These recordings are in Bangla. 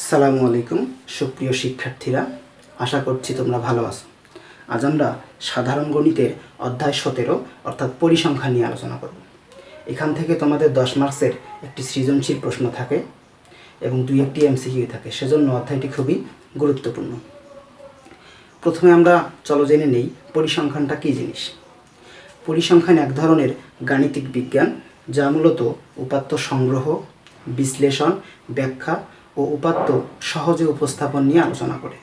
আসসালামু আলাইকুম সুপ্রিয় শিক্ষার্থীরা, আশা করছি তোমরা ভালো আছো। আজ আমরা সাধারণ গণিতের অধ্যায় 17 অর্থাৎ পরিসংখ্যান নিয়ে আলোচনা করব। এখান থেকে তোমাদের 10 মার্কসের একটি সৃজনশীল প্রশ্ন থাকে এবং 2-1টি এমসিকিউ থাকে, সেজন্য অধ্যায়টি খুবই গুরুত্বপূর্ণ। প্রথমে আমরা চলো জেনে নেই পরিসংখ্যানটা কী জিনিস। পরিসংখ্যান এক ধরনের গাণিতিক বিজ্ঞান যা মূলত উপাত্ত সংগ্রহ, বিশ্লেষণ, ব্যাখ্যা ও উপাত্ত সহজে উপস্থাপন নিয়ে আলোচনা করে।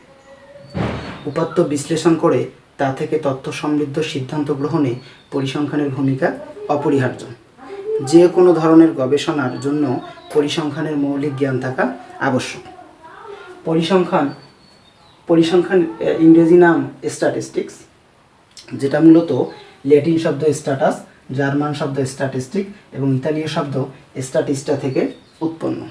উপাত্ত বিশ্লেষণ করে তা থেকে তথ্য সমৃদ্ধ সিদ্ধান্ত গ্রহণে পরিসংখ্যানের ভূমিকা অপরিহার্য। যে কোনো ধরনের গবেষণার জন্য পরিসংখ্যানের মৌলিক জ্ঞান থাকা আবশ্যক। পরিসংখ্যান ইংরেজি নাম স্ট্যাটিস্টিক্স, যেটা মূলত ল্যাটিন শব্দ স্ট্যাটাস, জার্মান শব্দ স্ট্যাটিস্টিক এবং ইতালীয় শব্দ স্ট্যাটিস্টা থেকে উৎপন্ন।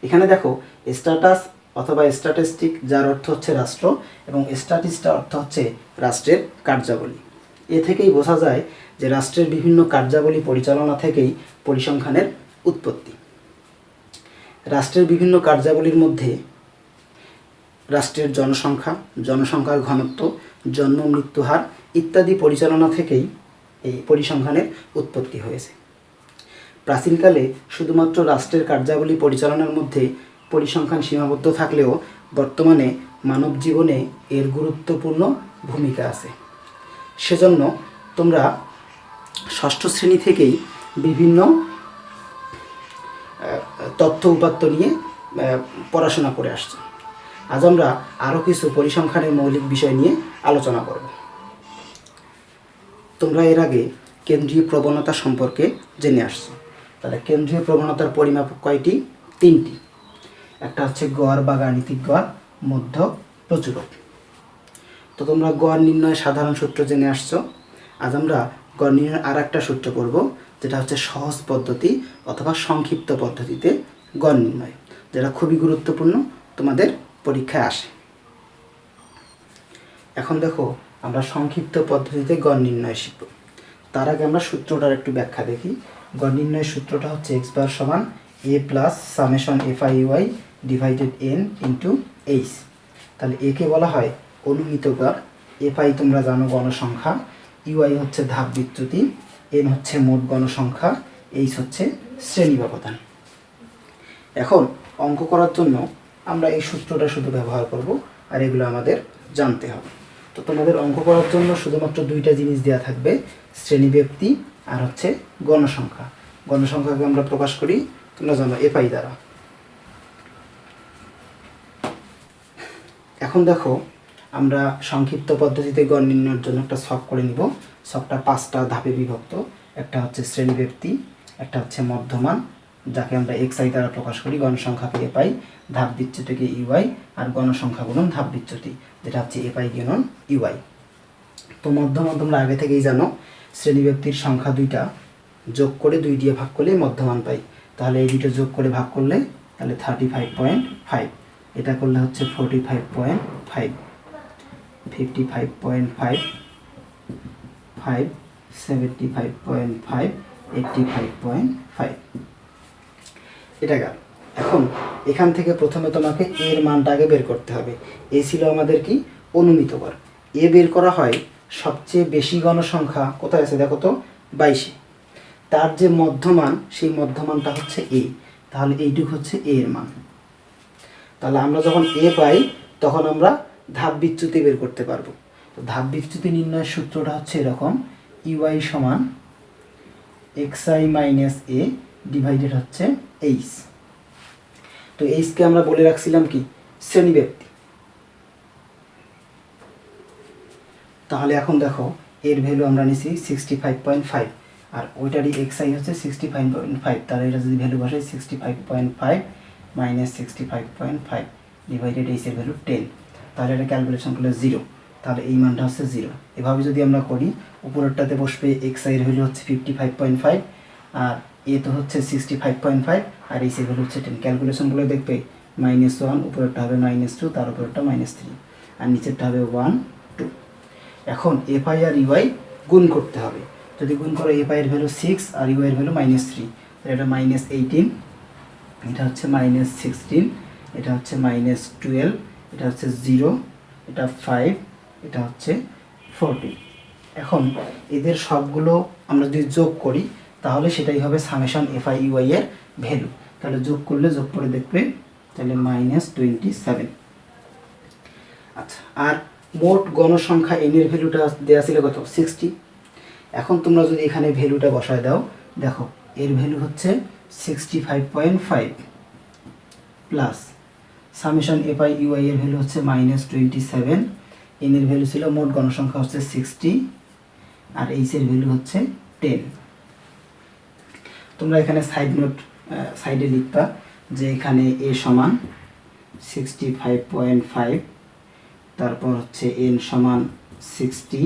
এখানে দেখো স্ট্যাটাস অথবা স্ট্যাটিস্টিক, যার অর্থ হচ্ছে রাষ্ট্র, এবং স্ট্যাটিস্টা অর্থ হচ্ছে রাষ্ট্রের কার্যাবলী। এ থেকেই বোঝা যায় যে রাষ্ট্রের বিভিন্ন কার্যাবলী পরিচালনা থেকেই পরিসংখ্যানের উৎপত্তি। রাষ্ট্রের বিভিন্ন কার্যাবলীর মধ্যে রাষ্ট্রের জনসংখ্যার ঘনত্ব, জন্ম মৃত্যু হার ইত্যাদি পরিচালনা থেকেই এই পরিসংখ্যানের উৎপত্তি হয়েছে। প্রাচীনকালে শুধুমাত্র রাষ্ট্রের কার্যাবলী পরিচালনার মধ্যে পরিসংখ্যান সীমাবদ্ধ থাকলেও বর্তমানে মানব জীবনে এর গুরুত্বপূর্ণ ভূমিকা আছে। সেজন্য তোমরা ষষ্ঠ শ্রেণী থেকেই বিভিন্ন তথ্য উপাত্ত নিয়ে পড়াশোনা করে আসছো। আজ আমরা আরও কিছু পরিসংখ্যানের মৌলিক বিষয় নিয়ে আলোচনা করব। তোমরা এর আগে কেন্দ্রীয় প্রবণতা সম্পর্কে জেনে আসছো। তাহলে কেন্দ্রীয় প্রবণতার পরিমাপক কয়টি? 3টি। একটা হচ্ছে গড় বা গাণিতিক গড়, মধ্য, প্রচুরক। তো তোমরা গড় নির্ণয় সাধারণ সূত্র জেনে আসছো। আজ আমরা গড় নির্ণয়ের আর একটা সূত্র করব, যেটা হচ্ছে সহজ পদ্ধতি অথবা সংক্ষিপ্ত পদ্ধতিতে গড় নির্ণয়, যেটা খুবই গুরুত্বপূর্ণ, তোমাদের পরীক্ষায় আসে। এখন দেখো আমরা সংক্ষিপ্ত পদ্ধতিতে গড় নির্ণয় শিখব। তার আগে আমরা সূত্রটার একটু ব্যাখ্যা দেখি। গড় নির্ণয়ের সূত্রটা হচ্ছে x বার সমান a plus summation fi/y divided n into h। তাহলে একে বলা হয় অনুমিত গড়, fi তোমরা জানো গণসংখ্যা, uy হচ্ছে ধাপ বিচ্যুতি, n হচ্ছে মোট গণসংখ্যা, h হচ্ছে শ্রেণী ব্যবধান। এখন অঙ্ক করার জন্য আমরা এই সূত্রটা শুধু ব্যবহার করব, আর এগুলো আমাদের জানতে হবে। তো তোমাদের অঙ্ক করার জন্য শুধুমাত্র 2টা জিনিস দেওয়া থাকবে, শ্রেণীব্যাপ্তি আর হচ্ছে গণসংখ্যা। গণসংখ্যাকে আমরা প্রকাশ করি, তোমরা জানো, এফআই দ্বারা। এখন দেখো আমরা সংক্ষিপ্ত পদ্ধতিতে গড় নির্ণয়ের জন্য একটা ছক করে নিব। ছকটা 5টা ধাপে বিভক্ত। একটা হচ্ছে শ্রেণীব্যাপ্তি, একটা হচ্ছে মধ্যমান, যাকে আমরা xi দ্বারা প্রকাশ করি, গণসংখ্যাকে এপাই, ধাপ বিচ্যুতিকে ইউআই, আর গণসংখ্যা গুণন ধাপ বিচ্যুতি, যেটা হচ্ছে এপাই গুণন ইউআই। তো মধ্যমান তোমরা আগে থেকেই জানো, শ্রেণীব্যাপ্তির সংখ্যা 2টা যোগ করে 2 দিয়ে ভাগ করলে মধ্যমান পাই। তাহলে এই 2টা যোগ করে ভাগ করলে তাহলে 35.5, এটা করলে হচ্ছে 45.5, 55.5, 75.5, 85.5, এটা গেল। এখন এখান থেকে প্রথমে তোমাকে এর মানটা আগে বের করতে হবে। এ ছিল আমাদের কি? অনুমিত গড়। এ বের করা হয় সবচেয়ে বেশি গণসংখ্যা কোথায় আছে দেখো তো, 22-এ। তার যে মধ্যমান, সেই মধ্যমানটা হচ্ছে এ। তাহলে এইটুকু হচ্ছে এ এর মান। তাহলে আমরা যখন এ পাই তখন আমরা ধাপ বিচ্যুতি বের করতে পারবো। তো ধাপ বিচ্যুতি নির্ণয়ের সূত্রটা হচ্ছে এরকম, ইউআই সমান xi মাইনাস এ ডিভাইডেড হচ্ছে এইচ। তো এইচকে আমরা বলে রাখছিলাম কি? শ্রেণীব্যাপ্তি। তাহলে এখন দেখো এর ভ্যালু আমরা নিছি 65.5, আর ওইটারই xi হচ্ছে 65.5। তাহলে এটা যদি ভ্যালু বসাই 65.5 মাইনাস 65.5 ডিভাইডেড এইচ এর ভ্যালু 10, তাহলে এটা ক্যালকুলেশন করলে 0। তাহলে এই মানটা হচ্ছে 0। এভাবে যদি আমরা করি, উপরেরটাতে বসবে xi এর ভ্যালু হচ্ছে 55.5, আর এ তো হচ্ছে 65.5, আর এইচ এর ভ্যালু হচ্ছে 10। ক্যালকুলেশনগুলো দেখবে -1, উপরেরটা হবে -2, তার উপরেরটা -3, আর নিচেরটা হবে 1, 2। এখন এফআই আর ইউআই গুণ করতে হবে। যদি গুণ করো, এফআই এর ভ্যালু 6 আর ইউআই এর ভ্যালু -3, এটা -18, এটা হচ্ছে -16, এটা হচ্ছে -12, এটা হচ্ছে 0, এটা 5, এটা হচ্ছে 14। এখন এদের সবগুলো আমরা যদি যোগ করি তাহলে সেটাই হবে সামেশন FI/UI এর ভ্যালু। তাহলে যোগ করলে যোগ করে দেখবে তাহলে -27। আচ্ছা, আর মোট গণসংখ্যা n এর ভ্যালুটা দেওয়া ছিল কত? 60। এখন তোমরা যদি এখানে ভ্যালুটা বসায় দাও, দেখো এর ভ্যালু হচ্ছে 65.5 প্লাস সামেশন FI/UI এর ভ্যালু হচ্ছে -27, n এর ভ্যালু ছিল, মোট গণসংখ্যা হচ্ছে 60, আর h এর ভ্যালু হচ্ছে 10। তোমরা এখানে সাইডে লিখবা যে এখানে a সমান 65.5, তারপর হচ্ছে n সমান 60,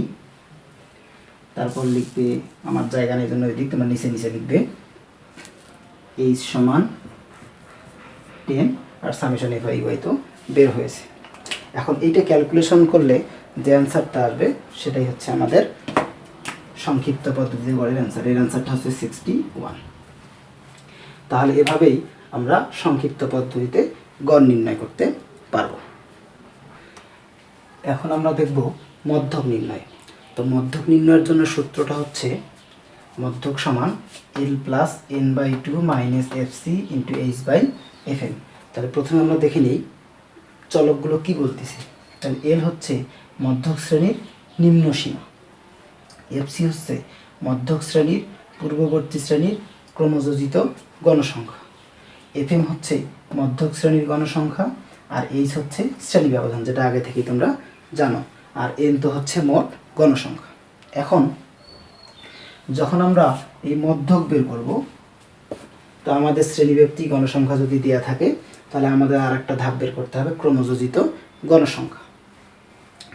তারপর লিখবে, আমার জায়গা নেই জন্য এদিক, তোমরা নিচে লিখবে h সমান 10, আর সামেশন FI/UI তো বের হয়েছে। এখন এইটা ক্যালকুলেশন করলে যে অ্যান্সারটা আসবে সেটাই হচ্ছে আমাদের সংক্ষিপ্ত পদ্ধতিতে গড়ের অ্যান্সার। এর অ্যান্সারটা হচ্ছে 61। তাহলে এভাবেই আমরা সংক্ষিপ্ত পদ্ধতিতে গড় নির্ণয় করতে পারব। এখন আমরা দেখব মধ্যক নির্ণয়। তো মধ্যক নির্ণয়ের জন্য সূত্রটা হচ্ছে মধ্যক সমান L plus n/2 - fc × h/fm। তাহলে প্রথমে আমরা দেখে নিই চলকগুলো কি বলতেছে। তাহলে L হচ্ছে মধ্যক শ্রেণীর নিম্ন সীমা, fc হচ্ছে মধ্যক শ্রেণীর পূর্ববর্তী শ্রেণীর ক্রমযোজিত গণসংখ্যা, fm হচ্ছে মধ্যক শ্রেণীর গণসংখ্যা, আর h হচ্ছে শ্রেণী ব্যবধান, যেটা আগে থেকেই তোমরা জানো, আর n তো হচ্ছে মোট গণসংখ্যা। এখন যখন আমরা এই মধ্যক বের করব, তো আমাদের শ্রেণীব্যাপ্তি গণসংখ্যা যদি দেওয়া থাকে তাহলে আমাদের আর একটা ধাপ বের করতে হবে, ক্রমযোজিত গণসংখ্যা।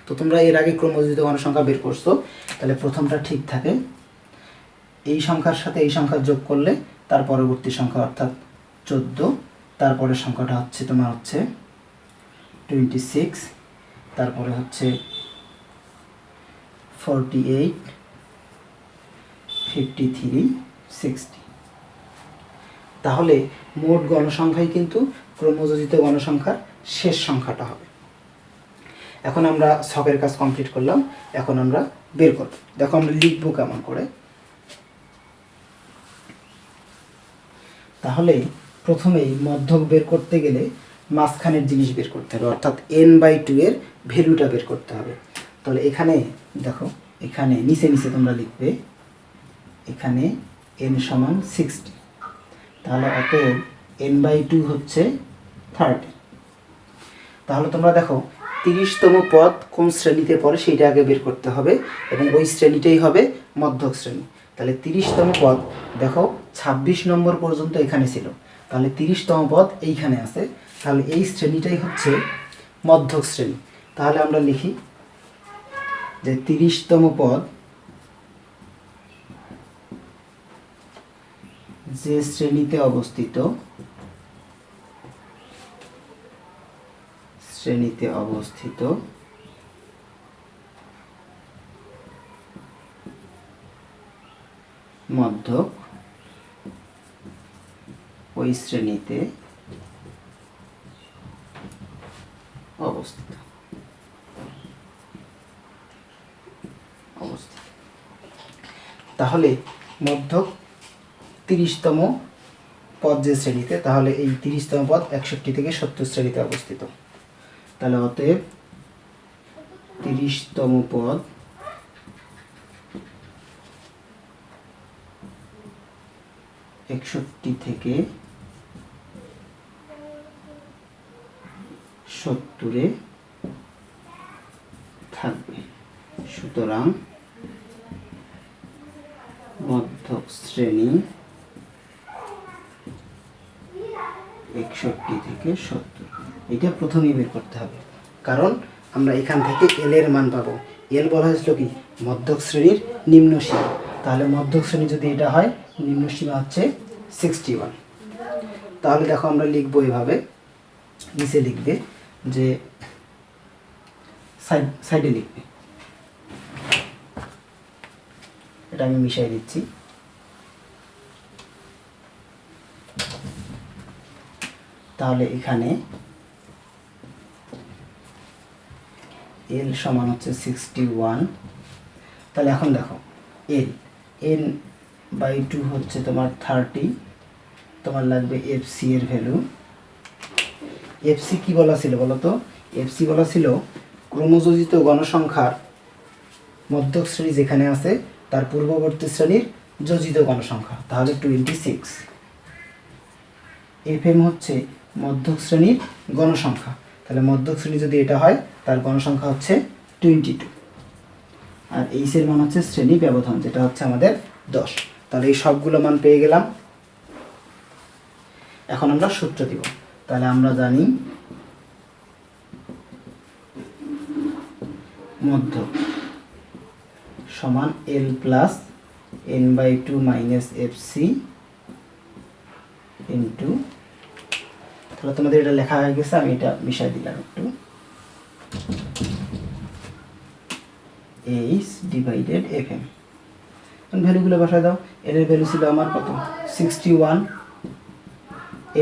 তো তোমরা এর আগে ক্রমযোজিত গণসংখ্যা বের করছো, তাহলে প্রথমটা ঠিক থাকে, এই সংখ্যার সাথে এই সংখ্যা যোগ করলে তার পরবর্তী সংখ্যা অর্থাৎ 14, তারপরের সংখ্যাটা হচ্ছে তোমার হচ্ছে 26, তারপরে হচ্ছে 48, 53, 60। তাহলে মোট গণসংখ্যাই কিন্তু ক্রমযোজিত গণসংখ্যার শেষ সংখ্যাটা হবে। এখন আমরা ছকের কাজ কমপ্লিট করলাম, এখন আমরা বের করব। দেখো আমরা লিখবো কেমন করে। তাহলে প্রথমেই মধ্যক বের করতে গেলে মাঝখানের জিনিস বের করতে হবে, অর্থাৎ n/2 এর ভ্যালুটা বের করতে হবে। তাহলে এখানে দেখো, এখানে নিচে তোমরা লিখবে এখানে n সমান 60, তাহলে অতএব n/2 হচ্ছে 30। তাহলে তোমরা দেখো 30তম পদ কোন শ্রেণীতে পড়ে সেইটা আগে বের করতে হবে, এবং ওই শ্রেণীটাই হবে মধ্যক শ্রেণী। তাহলে 30তম পদ দেখো 26 নম্বর পর্যন্ত এখানে ছিল, তাহলে 30তম পদ এইখানে আছে, তাহলে এই শ্রেণীটাই হচ্ছে মধ্যক শ্রেণী। তাহলে আমরা লিখি যে 30তম পদ যে শ্রেণীতে অবস্থিত মধ্যক ওই শ্রেণীতে অবস্থিত। তাহলে মধ্যক 30তম পদ যে শ্রেণীতে, তাহলে এই 30তম পদ 61 থেকে 70 শ্রেণীতে অবস্থিত। তাহলে অতএব 30তম পদ 61 থেকে 70-এ থাকবে। সুতরাং মধ্যক শ্রেণী 61 থেকে 70, এটা প্রথমেই বের করতে হবে, কারণ আমরা এখান থেকে এল এর মান পাবো। এল বলা হয়েছিল কি মধ্যক শ্রেণীর নিম্ন সীমা, তাহলে মধ্যক শ্রেণী যদি এটা হয়, নিম্ন সীমা হচ্ছে 61। তাহলে দেখো আমরা লিখবো এভাবে, নিচে লিখবে যে সাইডে লিখবে, এটা আমি মিশাই দিচ্ছি। তাহলে এখানে এল সমান হচ্ছে 61। তাহলে এখন দেখো এল n/2 হচ্ছে তোমার 30, তোমার লাগবে এফসি এর ভ্যালু। এফসি কি বলা ছিল বলো তো? এফসি বলা ছিল ক্রমযোজিত গণসংখ্যার মধ্যক শ্রেণী যেখানে আছে তার পূর্ববর্তী শ্রেণীর যোজিত গণসংখ্যা, তাহলে 26। এফএম হচ্ছে মধ্যক শ্রেণীর গণসংখ্যা, তাহলে মধ্যক শ্রেণী যদি এটা হয় তার গণসংখ্যা হচ্ছে 22। আর এইচের মান হচ্ছে শ্রেণী ব্যবধান, যেটা হচ্ছে আমাদের 10। তাহলে এই সবগুলো মান পেয়ে গেলাম। এখন আমরা সূত্র দিব। তাহলে আমরা জানি মধ্যক সমান L plus n/2 minus FC into, তাহলে তোমাদের এটা লেখা হয়ে গেছে, আমি এটা মিশাই দিলাম একটু, এইচ ডিভাইডেড এফ এম। ভ্যালুগুলো বসায় দাও। এর ভ্যালু ছিল আমার কত? 61,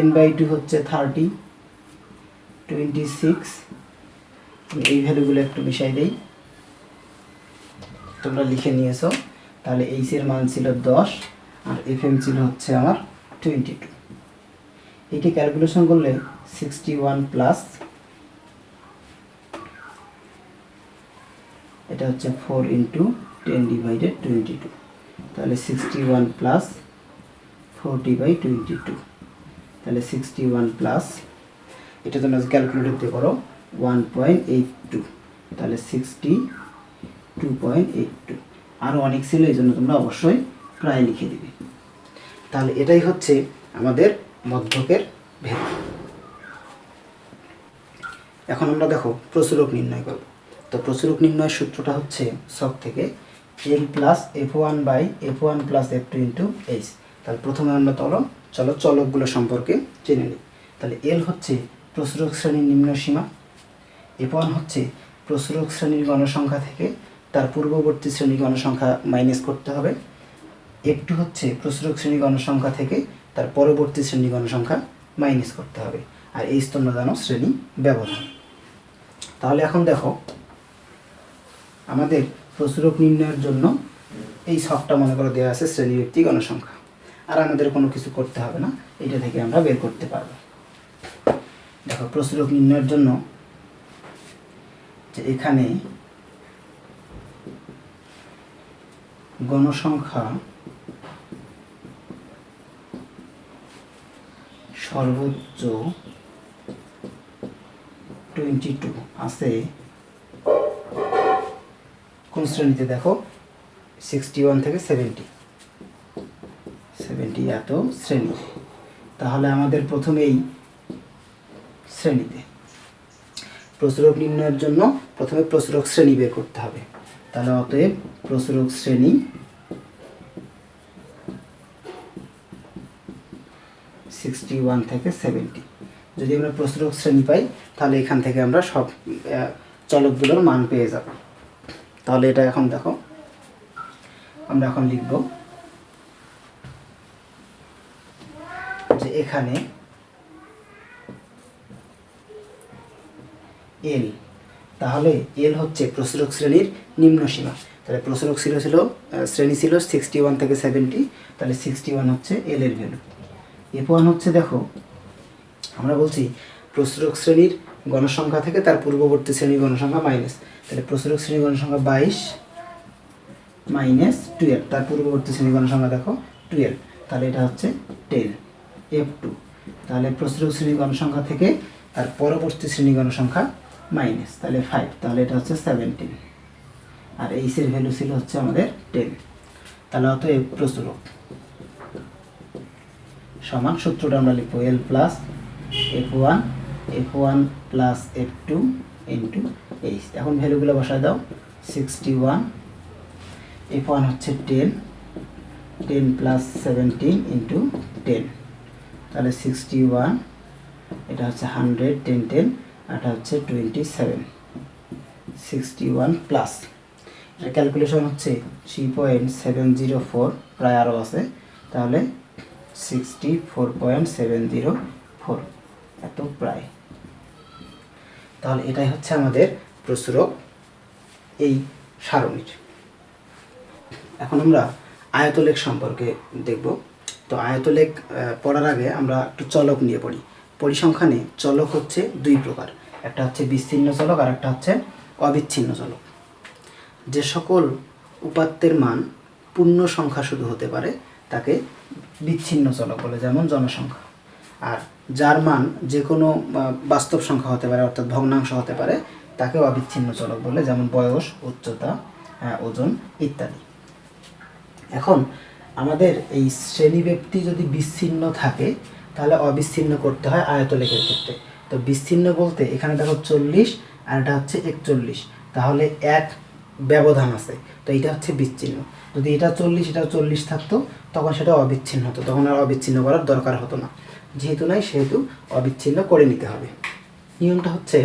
n/2 হচ্ছে 30, 26। এই ভ্যালুগুলো একটু মিশাই দেই, তোমরা লিখে নিয়েছো। তাহলে এইচ এর মান ছিল 10 আর এফ এম ছিল হচ্ছে আমার 22। এটি ক্যালকুলেশন করলে 61 প্লাস এটা হচ্ছে 4 ইন্টু 10 ডিভাইডেড 22, তাহলে 61 প্লাস 40/22, তাহলে 61 প্লাস এটা তোমরা ক্যালকুলেটর দিয়ে করো 1.82, তাহলে 62.82। আরও অনেক ছিল, এই জন্য তোমরা অবশ্যই প্রায় লিখে দিবে। তাহলে এটাই হচ্ছে আমাদের মধ্যকের ভ্যালু। এখন আমরা দেখো প্রচুরক নির্ণয় করব। তো প্রচুরক নির্ণয়ের সূত্রটা হচ্ছে সব থেকে L plus f1/f1 plus f2 into H. তাহলে প্রথমে আমরা চলো চলকগুলো সম্পর্কে জেনে নিই। তাহলে এল হচ্ছে প্রচুরক শ্রেণীর নিম্ন সীমা, f1 হচ্ছে প্রচুরক শ্রেণীর গণসংখ্যা থেকে তার পূর্ববর্তী শ্রেণী গণসংখ্যা মাইনাস করতে হবে, f2 হচ্ছে প্রচুরক শ্রেণী গণসংখ্যা থেকে তার পরবর্তী শ্রেণী গণসংখ্যা মাইনাস করতে হবে, আর এই তোমরা জানো শ্রেণী ব্যবধান। তাহলে এখন দেখো আমাদের প্রচুরক নির্ণয়ের জন্য এই ছকটা মনে করে দেওয়া আছে শ্রেণী ব্যক্তি গণসংখ্যা, আর আমাদের কোনো কিছু করতে হবে না, এটা থেকে আমরা বের করতে পারবো। দেখো প্রচুরক নির্ণয়ের জন্য যে এখানে গণসংখ্যা সর্বোচ্চ 22 আছে কোন শ্রেণীতে? দেখো 61 থেকে 70 এত শ্রেণী। তাহলে আমাদের প্রথমে এই শ্রেণীতে প্রচুরক নির্ণয়ের জন্য প্রথমে প্রচুরক শ্রেণী বের করতে হবে। তাহলে অতএব প্রচুরক শ্রেণী 61 থেকে 70। যদি আমরা প্রচুরক শ্রেণী পাই তাহলে এখান থেকে আমরা সব চলকগুলোর মান পেয়ে যাব। তাহলে এটা এখন দেখো আমরা এখন লিখব যে এখানে এল, তাহলে এল হচ্ছে প্রচুরক শ্রেণীর নিম্ন সীমা। তাহলে প্রচুরক শ্রেণী ছিল 61 থেকে 70, তাহলে 61 হচ্ছে এল এর ভ্যালু। f1 হচ্ছে দেখো আমরা বলছি প্রচুরক শ্রেণীর গণসংখ্যা থেকে তার পূর্ববর্তী শ্রেণীর গণসংখ্যা মাইনাস, তাহলে প্রচুরক শ্রেণীর গণসংখ্যা 22 মাইনাস 12, তার পূর্ববর্তী শ্রেণীর গণসংখ্যা দেখো 12, তাহলে এটা হচ্ছে 10। f2 তাহলে প্রচুরক শ্রেণীর গণসংখ্যা থেকে তার পরবর্তী শ্রেণী গণসংখ্যা মাইনাস, তাহলে 5, তাহলে এটা হচ্ছে 17, আর এইচ এর ভ্যালু ছিল হচ্ছে আমাদের 10। তাহলে অতএব প্রচুরক সমান সূত্রটা আমরা লিখবো L plus f1 plus f2 into H. এখন ভ্যালুগুলো বসায় দাও। 61, f1 হচ্ছে 10 প্লাস 17 ইন্টু 10, তাহলে 61, এটা হচ্ছে 100, 10 এটা হচ্ছে 27, 61 প্লাস এটা ক্যালকুলেশন হচ্ছে 3.704, প্রায় আরও আছে, তাহলে 64.704 এত প্রায়। তাহলে এটাই হচ্ছে আমাদের প্রচুরক এই সারণীর। এখন আমরা আয়তলেখ সম্পর্কে দেখব। তো আয়তলেখ পড়ার আগে আমরা একটু চলক নিয়ে পড়ি। পরিসংখ্যানে চলক হচ্ছে দুই প্রকার, একটা হচ্ছে বিচ্ছিন্ন চলক আর একটা হচ্ছে অবিচ্ছিন্ন চলক। যে সকল উপাত্তের মান পূর্ণ সংখ্যা শুধু হতে পারে তাকে বিচ্ছিন্ন চলক বলে, যেমন জনসংখ্যা। আর যার মান যে কোনো বাস্তব সংখ্যা হতে পারে, অর্থাৎ ভগ্নাংশ হতে পারে, তাকে অবিচ্ছিন্ন চলক বলে, যেমন বয়স, উচ্চতা, ওজন ইত্যাদি। এখন আমাদের এই শ্রেণীব্যাপ্তি যদি বিচ্ছিন্ন থাকে তাহলে অবিচ্ছিন্ন করতে হয় আয়তলেখের ক্ষেত্রে। তো বিচ্ছিন্ন বলতে এখানে দেখো 40 আর এটা হচ্ছে 41, তাহলে এক ব্যবধান আছে, তো এটা হচ্ছে বিচ্ছিন্ন। যদি এটা 40 এটাও 40 থাকতো তখন সেটা অবিচ্ছিন্ন হতো, তখন আর অবিচ্ছিন্ন করার দরকার হতো না। যেহেতু নাই সেহেতু অবিচ্ছিন্ন করে নিতে হবে। নিয়মটা হচ্ছে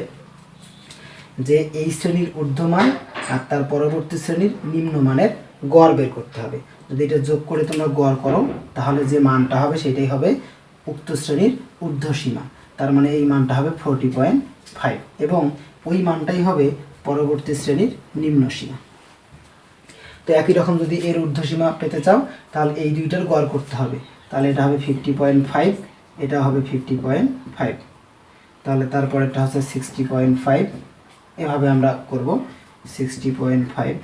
যে এই শ্রেণীর ঊর্ধ্বমান আর তার পরবর্তী শ্রেণীর নিম্নমানের গড় বের করতে হবে। যদি এটা যোগ করে তোমরা গড় করো তাহলে যে মানটা হবে সেটাই হবে উক্ত শ্রেণীর ঊর্ধ্বসীমা। তার মানে এই মানটা হবে 40.5 এবং ওই মানটাই হবে পরবর্তী শ্রেণীর নিম্নসীমা। তো একই রকম যদি এর ঊর্ধ্বসীমা পেতে চাও তাহলে এই দুইটার গড় করতে হবে, তাহলে এটা হবে 50.5, এটা হবে 50.5, তাহলে তারপরেরটা হচ্ছে 60.5, এভাবে আমরা করব। 60.5,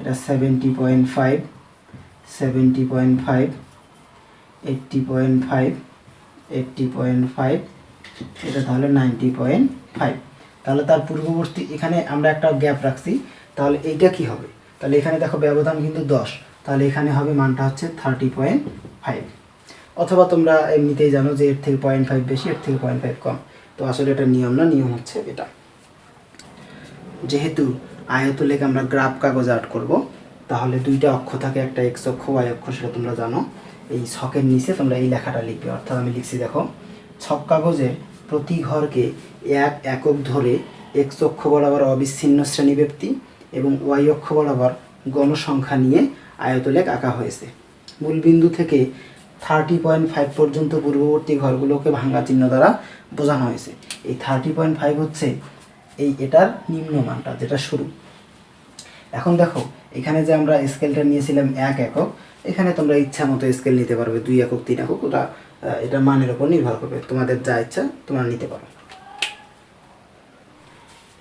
এটা 70.5, 70.5, 80.5, 80.5, এটা তাহলে 90.5। তাহলে তার পূর্ববর্তী এখানে আমরা একটা গ্যাপ রাখছি, তাহলে এইটা কি হবে? তাহলে এখানে দেখো ব্যবধান কিন্তু 10, তাহলে এখানে হবে মানটা হচ্ছে 30.5। অথবা তোমরা এমনিতেই জানো যে এর থেকে 0.5 বেশি, এর থেকে 0.5 কম। তো আসলে এটা নিয়ম না, নিয়ম হচ্ছে এটা। যেহেতু আয়তলেখ আমরা গ্রাফ কাগজে আর্ট করব, তাহলে দুইটা অক্ষ থাকে, একটা এক্স অক্ষ, ওয়াই অক্ষ, সেটা তোমরা জানো। এই ছকের নিচে তোমরা এই লেখাটা লিখবে, অর্থাৎ আমি লিখছি দেখো, ছক কাগজের প্রতি ঘরকে এক একক ধরে এক্স অক্ষ বরাবর অবিচ্ছিন্ন শ্রেণীব্যাপ্তি এবং ওয়াই অক্ষ বরাবর গণসংখ্যা নিয়ে আয়তলেখ আঁকা হয়েছে। মূলবিন্দু থেকে 30.5 পর্যন্ত পূর্ববর্তী ঘরগুলোকে ভাঙা চিহ্ন দ্বারা বোঝানো হয়েছে। এই 30.5 হচ্ছে এটার নিম্নমানটা, যেটা শুরু। এখন দেখো এখানে যে আমরা স্কেলটা নিয়েছিলাম 1 একক, এখানে তোমরা ইচ্ছা মতো স্কেল নিতে পারবে, 2 একক, 3 একক, ওটা এটা মানের উপর নির্ভর করবে, তোমাদের যা ইচ্ছা তোমরা নিতে পারো।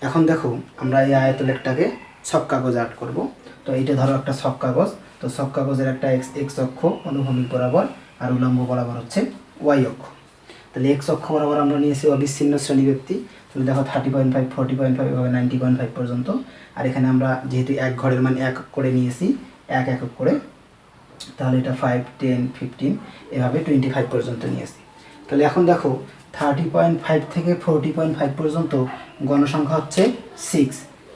এখন দেখো আমরা এই আয়তলেখটাকে ছক কাগজ আর্ট করব। তো এইটা ধরো একটা ছক কাগজ, তো ছক কাগজের একটা এক্স অক্ষ অনুভূমিক বরাবর আর উলম্ব বরাবর হচ্ছে ওয়াই অক্ষ। তাহলে এক্স অক্ষ বরাবর আমরা নিয়েছি অবিচ্ছিন্ন শ্রেণীব্যাপ্তি, তাহলে দেখো 30.5, 40.5, এভাবে 90.5 পর্যন্ত। আর এখানে আমরা যেহেতু এক ঘরের মান 1 করে নিয়েছি, 1 একক করে, তাহলে এটা 5, 10, 15, এভাবে 25 পর্যন্ত নিয়েছি। তাহলে এখন দেখো 30.5 থেকে 40.5 পর্যন্ত গণসংখ্যা হচ্ছে 6,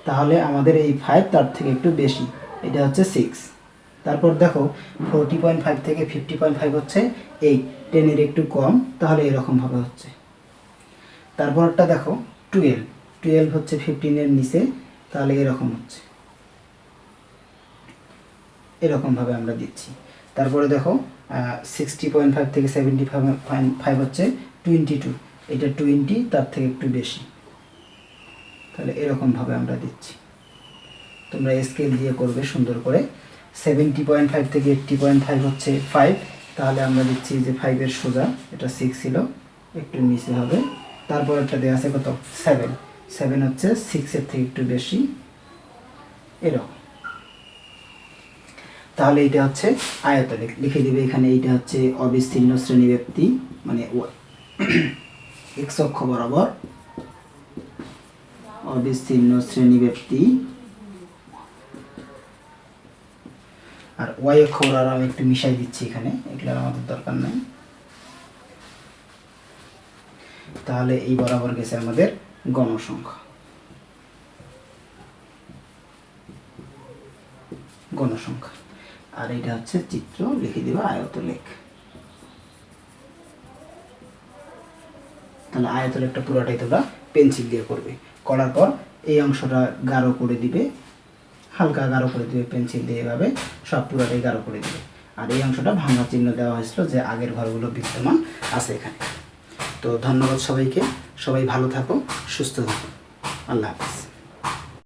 তাহলে আমাদের এই 5 তার থেকে একটু বেশি, এটা হচ্ছে 6। তারপর দেখো 40.5 থেকে 50.5 হচ্ছে 8, 10 একটু কম, তাহলে এরকমভাবে হচ্ছে। তারপরটা দেখো 12 হচ্ছে 15 নিচে, তাহলে এরকম হচ্ছে, এরকমভাবে আমরা দিচ্ছি। তারপরে দেখো 60.5 থেকে 75 হচ্ছে 22, এটা 20 তার থেকে একটু বেশি, তাহলে এরকমভাবে আমরা দিচ্ছি। তোমরা স্কেল দিয়ে করবে সুন্দর করে। 70.5 থেকে 80.5 হচ্ছে 5, তাহলে আমরা দিচ্ছি যে 5 সোজা, এটা 6 ছিল, একটু নিচে হবে। তারপর একটা দেওয়া আছে কত 7 হচ্ছে 6 থেকে একটু বেশি, এরকম। তাহলে এটা হচ্ছে আয়তলেখ, লিখে দিবে এখানে। এইটা হচ্ছে অবিচ্ছিন্ন শ্রেণীব্যাপ্তি, মানে এক্স অক্ষ বরাবর অবিচ্ছিন্ন শ্রেণীব্যাপ্তি, আর ওয়াই অক্ষ বরাবর আমি একটু মিশাই দিচ্ছি এখানে, এগুলোর আমাদের দরকার নাই। তাহলে এই বরাবর গেছে আমাদের গণসংখ্যা, আর এটা হচ্ছে চিত্র, লিখে দিবা আয়তলেখ। তাহলে আয়তলেখটা পুরোটাই তোমরা পেন্সিল দিয়ে করবে, করার পর এই অংশটা গাঢ় করে দিবে, হালকা গাঢ় করে দিবে পেন্সিল দিয়ে, এভাবে সব পুরোটাই গাঢ় করে দিবে। আর এই অংশটা ভাঙা চিহ্ন দেওয়া হয়েছিল যে আগের ঘরগুলো বিদ্যমান আছে এখানে। তো ধন্যবাদ সবাইকে, সবাই ভালো থাকো, সুস্থ থাকো, আল্লাহ হাফেজ।